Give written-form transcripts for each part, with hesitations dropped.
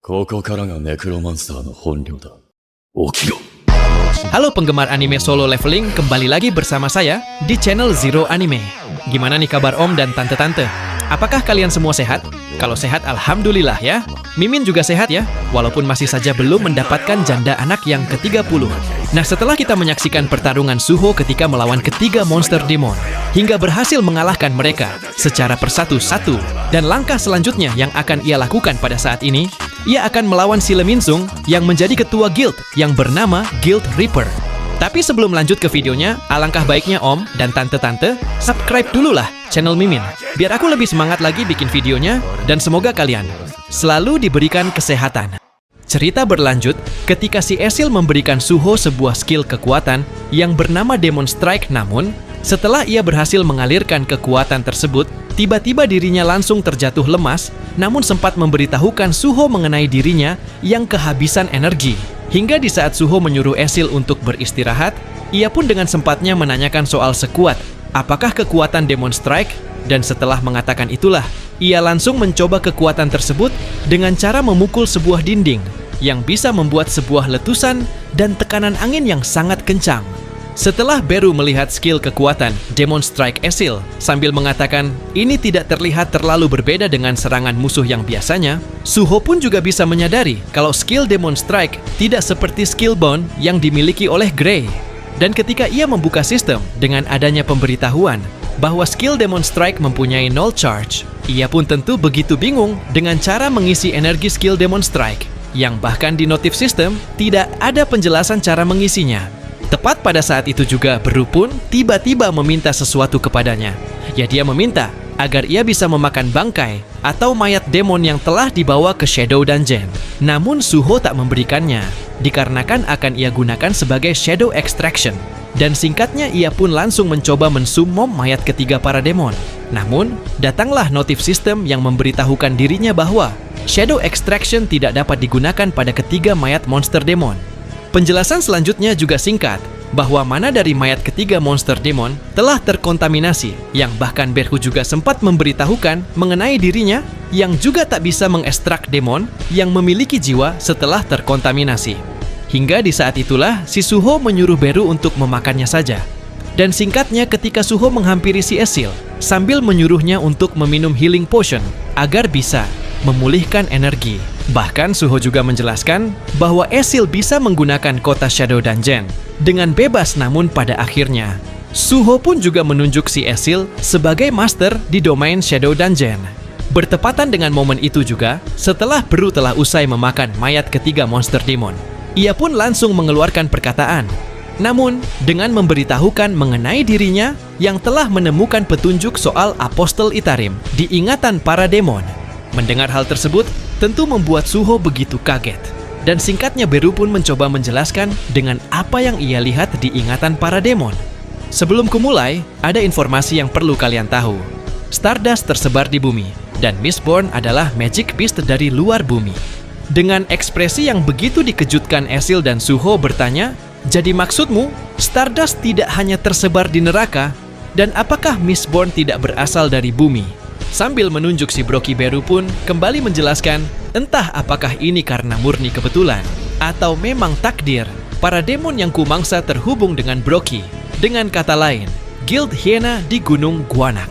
ここからがネクロマンスターの本領だ。起きろ。 Halo penggemar anime solo leveling, kembali lagi bersama saya di channel Zero Anime. Gimana nih kabar Om dan Tante-Tante? Apakah kalian semua sehat? Kalau sehat, alhamdulillah ya. Mimin juga sehat ya, walaupun masih saja belum mendapatkan janda anak yang ke-30. Nah, setelah kita menyaksikan pertarungan Suho ketika melawan ketiga monster demon, hingga berhasil mengalahkan mereka secara persatu-satu, dan langkah selanjutnya yang akan ia lakukan pada saat ini, ia akan melawan si Leminsung yang menjadi ketua guild yang bernama Guild Reaper. Tapi sebelum lanjut ke videonya, alangkah baiknya Om dan Tante-Tante subscribe dulu lah channel Mimin, biar aku lebih semangat lagi bikin videonya, dan semoga kalian selalu diberikan kesehatan. Cerita berlanjut ketika si Esil memberikan Suho sebuah skill kekuatan yang bernama Demon Strike, namun setelah ia berhasil mengalirkan kekuatan tersebut, tiba-tiba dirinya langsung terjatuh lemas, namun sempat memberitahukan Suho mengenai dirinya yang kehabisan energi. Hingga di saat Suho menyuruh Esil untuk beristirahat, ia pun dengan sempatnya menanyakan soal sekuat, apakah kekuatan Demon Strike? Dan setelah mengatakan itulah, ia langsung mencoba kekuatan tersebut dengan cara memukul sebuah dinding yang bisa membuat sebuah letusan dan tekanan angin yang sangat kencang. Setelah Beru melihat skill kekuatan Demon Strike Esil sambil mengatakan ini tidak terlihat terlalu berbeda dengan serangan musuh yang biasanya, Suho pun juga bisa menyadari kalau skill Demon Strike tidak seperti skill Bone yang dimiliki oleh Grey. Dan ketika ia membuka sistem dengan adanya pemberitahuan bahwa skill Demon Strike mempunyai null charge, ia pun tentu begitu bingung dengan cara mengisi energi skill Demon Strike, yang bahkan di notif sistem tidak ada penjelasan cara mengisinya. Tepat pada saat itu juga Beru pun tiba-tiba meminta sesuatu kepadanya. Ya, dia meminta agar ia bisa memakan bangkai atau mayat demon yang telah dibawa ke Shadow Dungeon. Namun Suho tak memberikannya, dikarenakan akan ia gunakan sebagai Shadow Extraction. Dan singkatnya ia pun langsung mencoba mensummon mayat ketiga para demon. Namun, datanglah notif sistem yang memberitahukan dirinya bahwa Shadow Extraction tidak dapat digunakan pada ketiga mayat monster demon. Penjelasan selanjutnya juga singkat, bahwa mana dari mayat ketiga monster demon telah terkontaminasi, yang bahkan Beru juga sempat memberitahukan mengenai dirinya yang juga tak bisa mengekstrak demon yang memiliki jiwa setelah terkontaminasi. Hingga di saat itulah si Suho menyuruh Beru untuk memakannya saja. Dan singkatnya ketika Suho menghampiri si Esil sambil menyuruhnya untuk meminum healing potion agar bisa memulihkan energi. Bahkan Suho juga menjelaskan bahwa Esil bisa menggunakan kota Shadow Dungeon dengan bebas, namun pada akhirnya Suho pun juga menunjuk si Esil sebagai master di domain Shadow Dungeon. Bertepatan dengan momen itu juga, setelah Beru telah usai memakan mayat ketiga monster demon, ia pun langsung mengeluarkan perkataan, namun dengan memberitahukan mengenai dirinya yang telah menemukan petunjuk soal Apostle Itarim di ingatan para demon. Mendengar hal tersebut tentu membuat Suho begitu kaget. Dan singkatnya Beru pun mencoba menjelaskan dengan apa yang ia lihat di ingatan para demon. Sebelum kumulai, ada informasi yang perlu kalian tahu. Stardust tersebar di bumi, dan Mistborn adalah magic beast dari luar bumi. Dengan ekspresi yang begitu dikejutkan, Esil dan Suho bertanya, jadi maksudmu Stardust tidak hanya tersebar di neraka, dan apakah Mistborn tidak berasal dari bumi? Sambil menunjuk si Broki, Beru pun kembali menjelaskan, entah apakah ini karena murni kebetulan atau memang takdir, para demon yang kumangsa terhubung dengan Broki. Dengan kata lain, Guild Hyena di Gunung Guanak.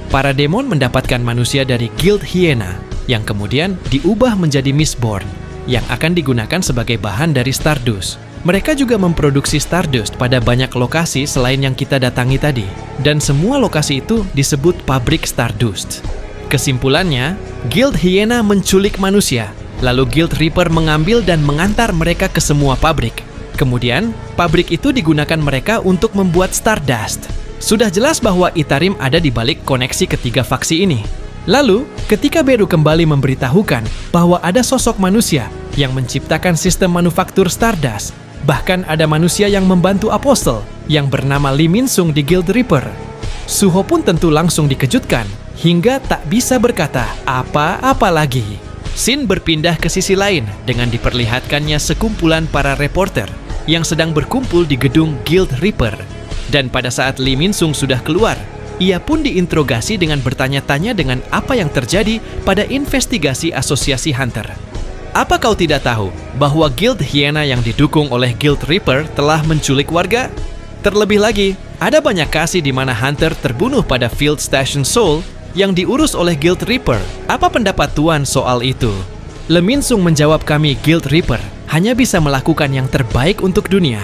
Para demon mendapatkan manusia dari Guild Hyena yang kemudian diubah menjadi Mistborn yang akan digunakan sebagai bahan dari Stardust. Mereka juga memproduksi Stardust pada banyak lokasi selain yang kita datangi tadi, dan semua lokasi itu disebut pabrik Stardust. Kesimpulannya, Guild Hyena menculik manusia, lalu Guild Reaper mengambil dan mengantar mereka ke semua pabrik. Kemudian, pabrik itu digunakan mereka untuk membuat Stardust. Sudah jelas bahwa Itarim ada di balik koneksi ketiga faksi ini. Lalu, ketika Beru kembali memberitahukan bahwa ada sosok manusia yang menciptakan sistem manufaktur Stardust, bahkan ada manusia yang membantu Apostle yang bernama Leminsung di Guild Reaper, Suho pun tentu langsung dikejutkan hingga tak bisa berkata apa-apa lagi. Scene berpindah ke sisi lain dengan diperlihatkannya sekumpulan para reporter yang sedang berkumpul di gedung Guild Reaper. Dan pada saat Leminsung sudah keluar, ia pun diinterogasi dengan bertanya-tanya dengan apa yang terjadi pada investigasi asosiasi Hunter. Apa kau tidak tahu bahwa Guild Hyena yang didukung oleh Guild Reaper telah menculik warga? Terlebih lagi, ada banyak kasih di mana Hunter terbunuh pada Field Station Soul yang diurus oleh Guild Reaper. Apa pendapat Tuan soal itu? Le Min-sung menjawab, kami Guild Reaper hanya bisa melakukan yang terbaik untuk dunia.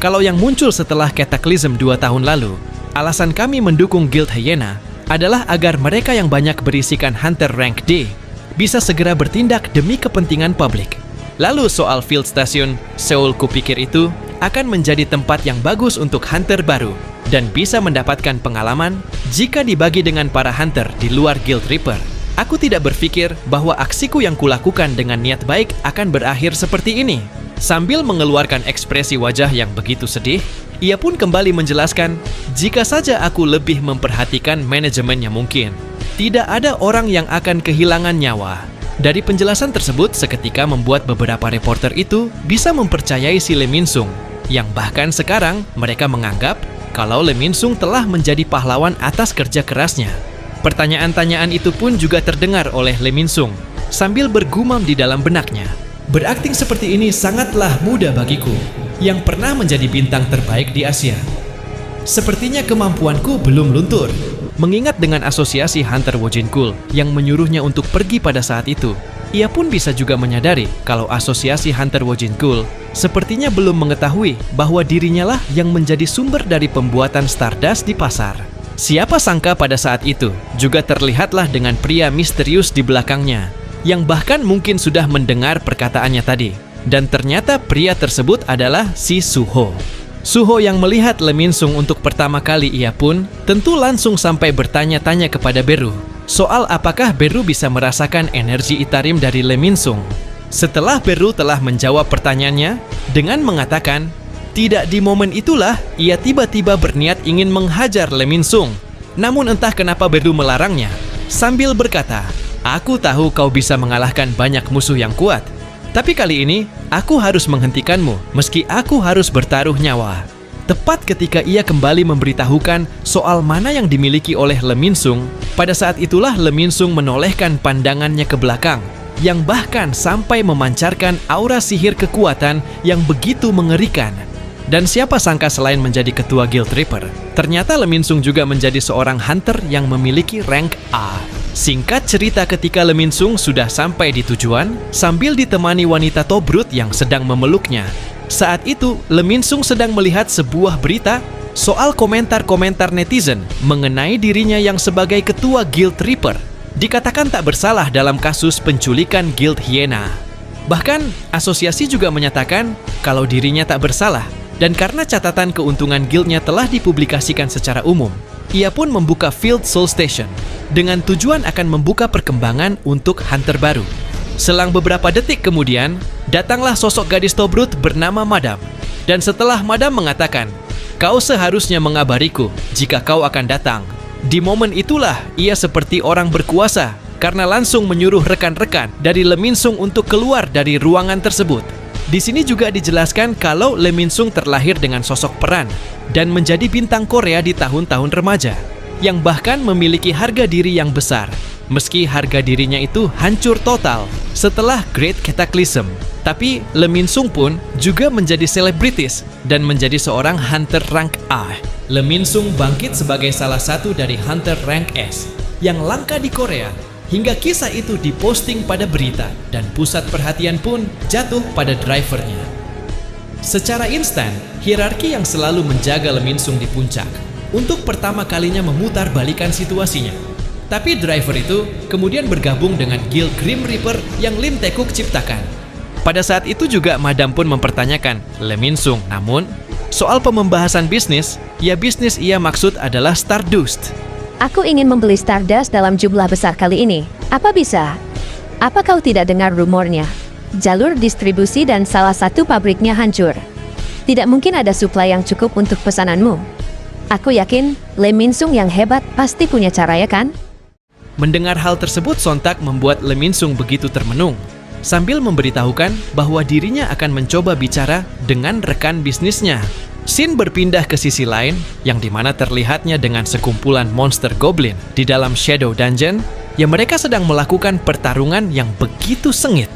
Kalau yang muncul setelah Cataclysm 2 tahun lalu, alasan kami mendukung Guild Hyena adalah agar mereka yang banyak berisikan Hunter rank D bisa segera bertindak demi kepentingan publik. Lalu soal Field Station Seoul, kupikir itu akan menjadi tempat yang bagus untuk Hunter baru dan bisa mendapatkan pengalaman jika dibagi dengan para Hunter di luar Guild Reaper. Aku tidak berpikir bahwa aksiku yang kulakukan dengan niat baik akan berakhir seperti ini. Sambil mengeluarkan ekspresi wajah yang begitu sedih, ia pun kembali menjelaskan, jika saja aku lebih memperhatikan manajemennya mungkin. Tidak ada orang yang akan kehilangan nyawa. Dari penjelasan tersebut seketika membuat beberapa reporter itu bisa mempercayai si Le Min-sung, yang bahkan sekarang mereka menganggap kalau Le Min-sung telah menjadi pahlawan atas kerja kerasnya. Pertanyaan-tanyaan itu pun juga terdengar oleh Le Min-sung sambil bergumam di dalam benaknya. Berakting seperti ini sangatlah mudah bagiku, yang pernah menjadi bintang terbaik di Asia. Sepertinya kemampuanku belum luntur. Mengingat dengan asosiasi Hunter Wojinkul yang menyuruhnya untuk pergi pada saat itu, ia pun bisa juga menyadari kalau asosiasi Hunter Wojinkul sepertinya belum mengetahui bahwa dirinya lah yang menjadi sumber dari pembuatan Stardust di pasar. Siapa sangka pada saat itu juga terlihatlah dengan pria misterius di belakangnya, yang bahkan mungkin sudah mendengar perkataannya tadi. Dan ternyata pria tersebut adalah si Suho. Suho yang melihat Le Min-sung untuk pertama kali, ia pun tentu langsung sampai bertanya-tanya kepada Beru soal apakah Beru bisa merasakan energi Itarim dari Le Min-sung. Setelah Beru telah menjawab pertanyaannya dengan mengatakan, tidak di momen itulah ia tiba-tiba berniat ingin menghajar Le Min-sung. Namun entah kenapa Beru melarangnya sambil berkata, aku tahu kau bisa mengalahkan banyak musuh yang kuat. Tapi kali ini, aku harus menghentikanmu meski aku harus bertaruh nyawa. Tepat ketika ia kembali memberitahukan soal mana yang dimiliki oleh Le Min-sung, pada saat itulah Le Min-sung menolehkan pandangannya ke belakang, yang bahkan sampai memancarkan aura sihir kekuatan yang begitu mengerikan. Dan siapa sangka selain menjadi ketua Guild Reaper, ternyata Le Min-sung juga menjadi seorang hunter yang memiliki rank A. Singkat cerita, ketika Le Min-sung sudah sampai di tujuan, sambil ditemani wanita Tobrut yang sedang memeluknya. Saat itu, Le Min-sung sedang melihat sebuah berita soal komentar-komentar netizen mengenai dirinya yang sebagai ketua Guild Reaper dikatakan tak bersalah dalam kasus penculikan Guild Hyena. Bahkan, asosiasi juga menyatakan kalau dirinya tak bersalah, dan karena catatan keuntungan guildnya telah dipublikasikan secara umum, ia pun membuka Field Soul Station dengan tujuan akan membuka perkembangan untuk hunter baru. Selang beberapa detik kemudian, datanglah sosok gadis Tobrut bernama Madam. Dan setelah Madam mengatakan, kau seharusnya mengabariku jika kau akan datang. Di momen itulah ia seperti orang berkuasa karena langsung menyuruh rekan-rekan dari Le Min-sung untuk keluar dari ruangan tersebut. Di sini juga dijelaskan kalau Le Min-sung terlahir dengan sosok peran dan menjadi bintang Korea di tahun-tahun remaja, yang bahkan memiliki harga diri yang besar, meski harga dirinya itu hancur total setelah Great Cataclysm. Tapi Le Min-sung pun juga menjadi selebritis dan menjadi seorang hunter rank A. Le Min-sung bangkit sebagai salah satu dari hunter rank S yang langka di Korea, hingga kisah itu diposting pada berita dan pusat perhatian pun jatuh pada drivernya. Secara instan, hierarki yang selalu menjaga Le Min-sung di puncak untuk pertama kalinya memutar balikan situasinya. Tapi driver itu kemudian bergabung dengan Guild Grim Reaper yang Lim Tae-kook ciptakan. Pada saat itu juga Madam pun mempertanyakan Le Min-sung, namun soal pembahasan bisnis, ya bisnis ia maksud adalah Stardust. Aku ingin membeli Stardust dalam jumlah besar kali ini. Apa bisa? Apa kau tidak dengar rumornya? Jalur distribusi dan salah satu pabriknya hancur. Tidak mungkin ada suplai yang cukup untuk pesananmu. Aku yakin Le Min-sung yang hebat pasti punya cara, ya kan? Mendengar hal tersebut sontak membuat Le Min-sung begitu termenung, sambil memberitahukan bahwa dirinya akan mencoba bicara dengan rekan bisnisnya. Scene berpindah ke sisi lain, yang dimana terlihatnya dengan sekumpulan monster goblin di dalam Shadow Dungeon, yang mereka sedang melakukan pertarungan yang begitu sengit.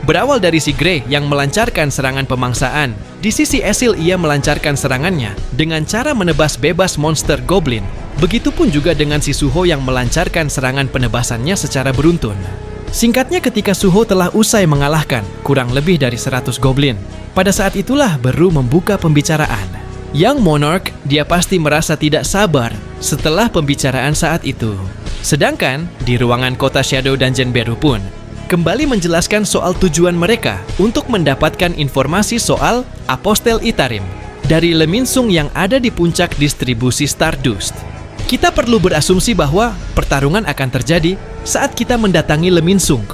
Berawal dari si Gray yang melancarkan serangan pemangsaan, di sisi Esil ia melancarkan serangannya dengan cara menebas bebas monster goblin. Begitupun juga dengan si Suho yang melancarkan serangan penebasannya secara beruntun. Singkatnya, ketika Suho telah usai mengalahkan kurang lebih dari 100 goblin, pada saat itulah Beru membuka pembicaraan. Young Monarch, dia pasti merasa tidak sabar setelah pembicaraan saat itu. Sedangkan di ruangan kota Shadow Dungeon, Beru pun kembali menjelaskan soal tujuan mereka untuk mendapatkan informasi soal Apostel Itarim dari Leminsung yang ada di puncak distribusi Stardust. Kita perlu berasumsi bahwa pertarungan akan terjadi saat kita mendatangi Leminsung.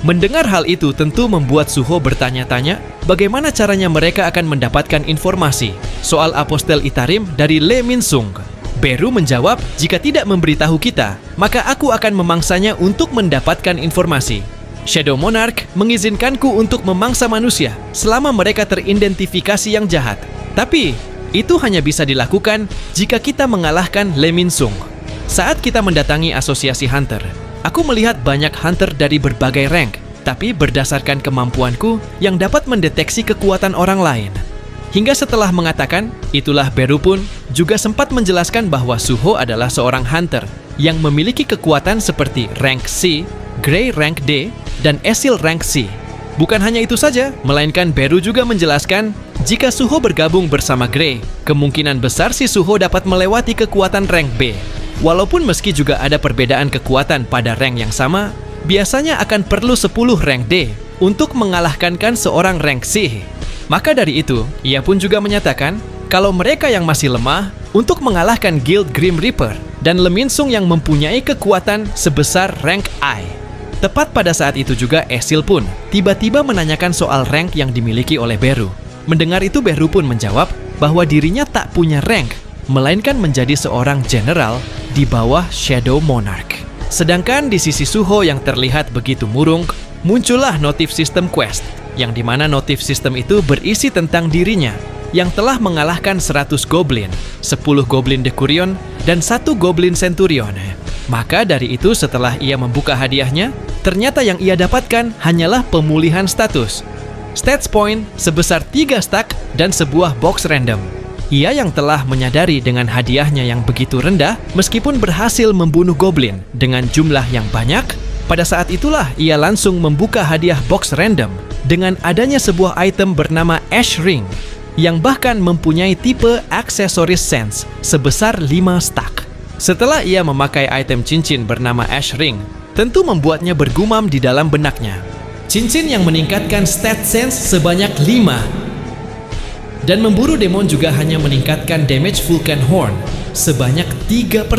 Mendengar hal itu tentu membuat Suho bertanya-tanya bagaimana caranya mereka akan mendapatkan informasi soal Apostel Itarim dari Leminsung. Beru menjawab, jika tidak memberitahu kita, maka aku akan memangsanya untuk mendapatkan informasi. Shadow Monarch mengizinkanku untuk memangsa manusia selama mereka teridentifikasi yang jahat. Tapi, itu hanya bisa dilakukan jika kita mengalahkan Leminsung. Saat kita mendatangi asosiasi Hunter, aku melihat banyak Hunter dari berbagai rank, tapi berdasarkan kemampuanku yang dapat mendeteksi kekuatan orang lain. Hingga setelah mengatakan, itulah Beru pun juga sempat menjelaskan bahwa Suho adalah seorang Hunter yang memiliki kekuatan seperti rank C, Gray rank D, dan Esil rank C. Bukan hanya itu saja, melainkan Beru juga menjelaskan jika Suho bergabung bersama Gray, kemungkinan besar si Suho dapat melewati kekuatan rank B. Walaupun meski juga ada perbedaan kekuatan pada rank yang sama, biasanya akan perlu 10 rank D untuk mengalahkan seorang rank C. Maka dari itu, ia pun juga menyatakan kalau mereka yang masih lemah untuk mengalahkan Guild Grim Reaper dan Leminsung yang mempunyai kekuatan sebesar rank I. Tepat pada saat itu juga Esil pun tiba-tiba menanyakan soal rank yang dimiliki oleh Beru. Mendengar itu Beru pun menjawab bahwa dirinya tak punya rank, melainkan menjadi seorang general di bawah Shadow Monarch. Sedangkan di sisi Suho yang terlihat begitu murung, muncullah notif sistem quest, yang dimana notif sistem itu berisi tentang dirinya yang telah mengalahkan 100 goblin, 10 goblin Decurion, dan 1 goblin Centurion. Maka dari itu setelah ia membuka hadiahnya, ternyata yang ia dapatkan hanyalah pemulihan status. Stats point sebesar 3 stack dan sebuah box random. Ia yang telah menyadari dengan hadiahnya yang begitu rendah, meskipun berhasil membunuh goblin dengan jumlah yang banyak, pada saat itulah ia langsung membuka hadiah box random dengan adanya sebuah item bernama Ash Ring, yang bahkan mempunyai tipe aksesoris sense sebesar 5 stack. Setelah ia memakai item cincin bernama Ash Ring, tentu membuatnya bergumam di dalam benaknya. Cincin yang meningkatkan stat sense sebanyak 5. Dan memburu demon juga hanya meningkatkan damage Vulcan Horn sebanyak 3%.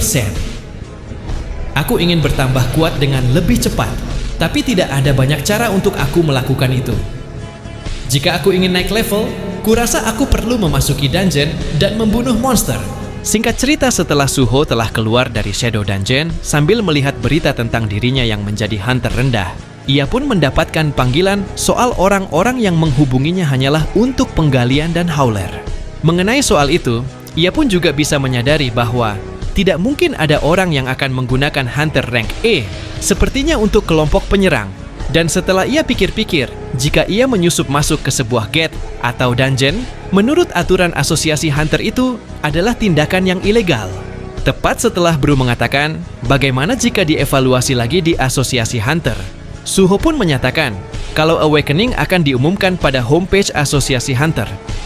Aku ingin bertambah kuat dengan lebih cepat, tapi tidak ada banyak cara untuk aku melakukan itu. Jika aku ingin naik level, kurasa aku perlu memasuki dungeon dan membunuh monster. Singkat cerita, setelah Suho telah keluar dari Shadow Dungeon sambil melihat berita tentang dirinya yang menjadi hunter rendah, ia pun mendapatkan panggilan soal orang-orang yang menghubunginya hanyalah untuk penggalian dan howler. Mengenai soal itu, ia pun juga bisa menyadari bahwa tidak mungkin ada orang yang akan menggunakan hunter rank E sepertinya untuk kelompok penyerang. Dan setelah ia pikir-pikir, jika ia menyusup masuk ke sebuah gate atau dungeon, menurut aturan asosiasi hunter itu adalah tindakan yang ilegal. Tepat setelah Bru mengatakan, bagaimana jika dievaluasi lagi di asosiasi hunter? Suho pun menyatakan kalau Awakening akan diumumkan pada homepage asosiasi Hunter.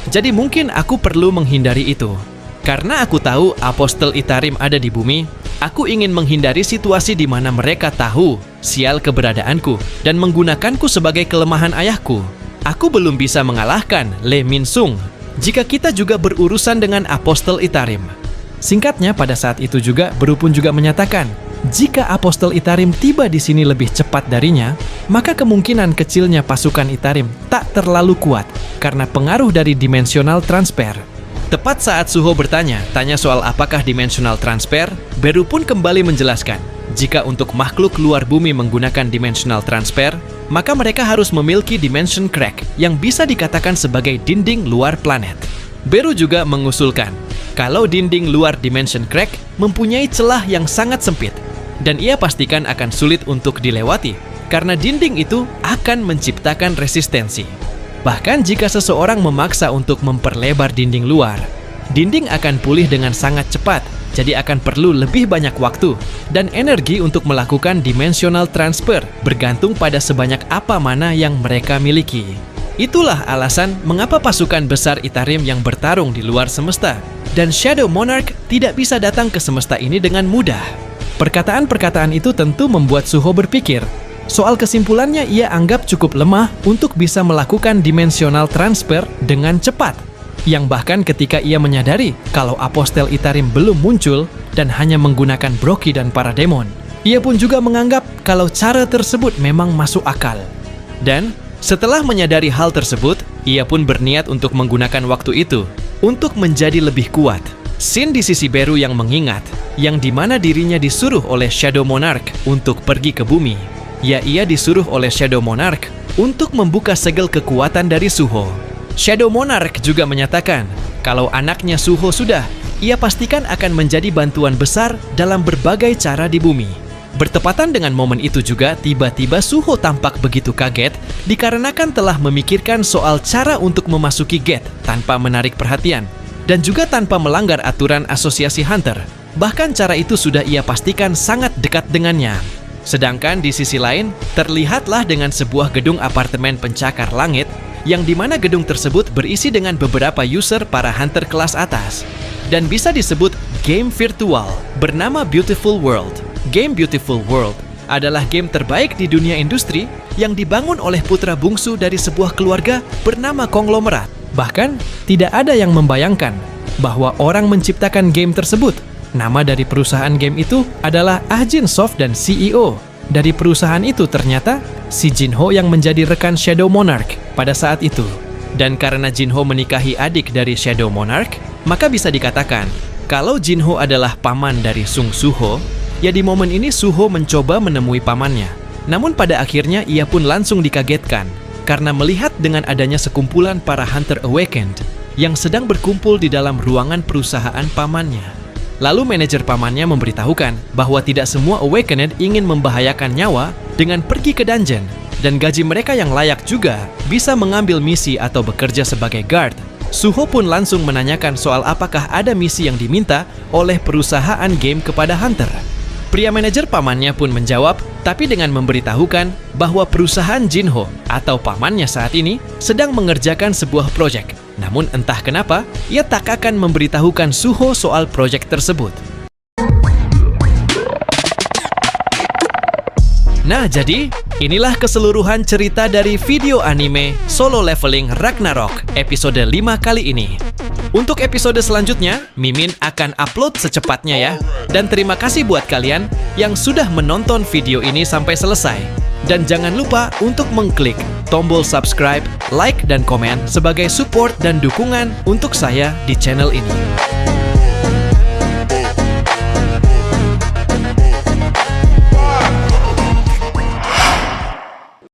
Jadi mungkin aku perlu menghindari itu. Karena aku tahu Apostel Itarim ada di bumi, aku ingin menghindari situasi di mana mereka tahu sial keberadaanku dan menggunakanku sebagai kelemahan ayahku. Aku belum bisa mengalahkan Leminsung jika kita juga berurusan dengan Apostel Itarim. Singkatnya, pada saat itu juga Beru pun juga menyatakan, jika Apostel Itarim tiba di sini lebih cepat darinya, maka kemungkinan kecilnya pasukan Itarim tak terlalu kuat karena pengaruh dari dimensional transfer. Tepat saat Suho tanya soal apakah dimensional transfer, Beru pun kembali menjelaskan, jika untuk makhluk luar bumi menggunakan dimensional transfer, maka mereka harus memiliki dimension crack yang bisa dikatakan sebagai dinding luar planet. Beru juga mengusulkan, kalau dinding luar dimension crack mempunyai celah yang sangat sempit, dan ia pastikan akan sulit untuk dilewati karena dinding itu akan menciptakan resistensi. Bahkan jika seseorang memaksa untuk memperlebar dinding luar, dinding akan pulih dengan sangat cepat, jadi akan perlu lebih banyak waktu dan energi untuk melakukan dimensional transfer bergantung pada sebanyak apa mana yang mereka miliki. Itulah alasan mengapa pasukan besar Itarim yang bertarung di luar semesta dan Shadow Monarch tidak bisa datang ke semesta ini dengan mudah. Perkataan-perkataan itu tentu membuat Suho berpikir. Soal kesimpulannya ia anggap cukup lemah untuk bisa melakukan dimensional transfer dengan cepat. Yang bahkan ketika ia menyadari kalau Apostel Itarim belum muncul dan hanya menggunakan Brocchi dan para demon, ia pun juga menganggap kalau cara tersebut memang masuk akal. Dan setelah menyadari hal tersebut, ia pun berniat untuk menggunakan waktu itu untuk menjadi lebih kuat. Sin di sisi Beru yang mengingat, yang dimana dirinya disuruh oleh Shadow Monarch untuk pergi ke bumi. Ia disuruh oleh Shadow Monarch untuk membuka segel kekuatan dari Suho. Shadow Monarch juga menyatakan kalau anaknya Suho sudah, ia pastikan akan menjadi bantuan besar dalam berbagai cara di bumi. Bertepatan dengan momen itu juga, tiba-tiba Suho tampak begitu kaget dikarenakan telah memikirkan soal cara untuk memasuki gate tanpa menarik perhatian dan juga tanpa melanggar aturan asosiasi Hunter. Bahkan cara itu sudah ia pastikan sangat dekat dengannya. Sedangkan di sisi lain, terlihatlah dengan sebuah gedung apartemen pencakar langit yang dimana gedung tersebut berisi dengan beberapa user para Hunter kelas atas dan bisa disebut game virtual bernama Beautiful World. Game Beautiful World adalah game terbaik di dunia industri yang dibangun oleh putra bungsu dari sebuah keluarga bernama konglomerat. Bahkan, tidak ada yang membayangkan bahwa orang menciptakan game tersebut. Nama dari perusahaan game itu adalah Ahjin Soft dan CEO. Dari perusahaan itu ternyata si Jinho yang menjadi rekan Shadow Monarch pada saat itu. Dan karena Jinho menikahi adik dari Shadow Monarch, maka bisa dikatakan kalau Jinho adalah paman dari Sung Suho. Ya di momen ini Suho mencoba menemui pamannya. Namun pada akhirnya ia pun langsung dikagetkan karena melihat dengan adanya sekumpulan para Hunter Awakened yang sedang berkumpul di dalam ruangan perusahaan pamannya. Lalu manajer pamannya memberitahukan bahwa tidak semua Awakened ingin membahayakan nyawa dengan pergi ke dungeon dan gaji mereka yang layak juga bisa mengambil misi atau bekerja sebagai guard. Suho pun langsung menanyakan soal apakah ada misi yang diminta oleh perusahaan game kepada Hunter. Pria manajer pamannya pun menjawab, tapi dengan memberitahukan bahwa perusahaan Jinho atau pamannya saat ini sedang mengerjakan sebuah proyek. Namun entah kenapa, ia tak akan memberitahukan Suho soal proyek tersebut. Nah, jadi inilah keseluruhan cerita dari video anime Solo Leveling Ragnarok episode 5 kali ini. Untuk episode selanjutnya, Mimin akan upload secepatnya ya. Dan terima kasih buat kalian yang sudah menonton video ini sampai selesai. Dan jangan lupa untuk mengklik tombol subscribe, like, dan komen sebagai support dan dukungan untuk saya di channel ini.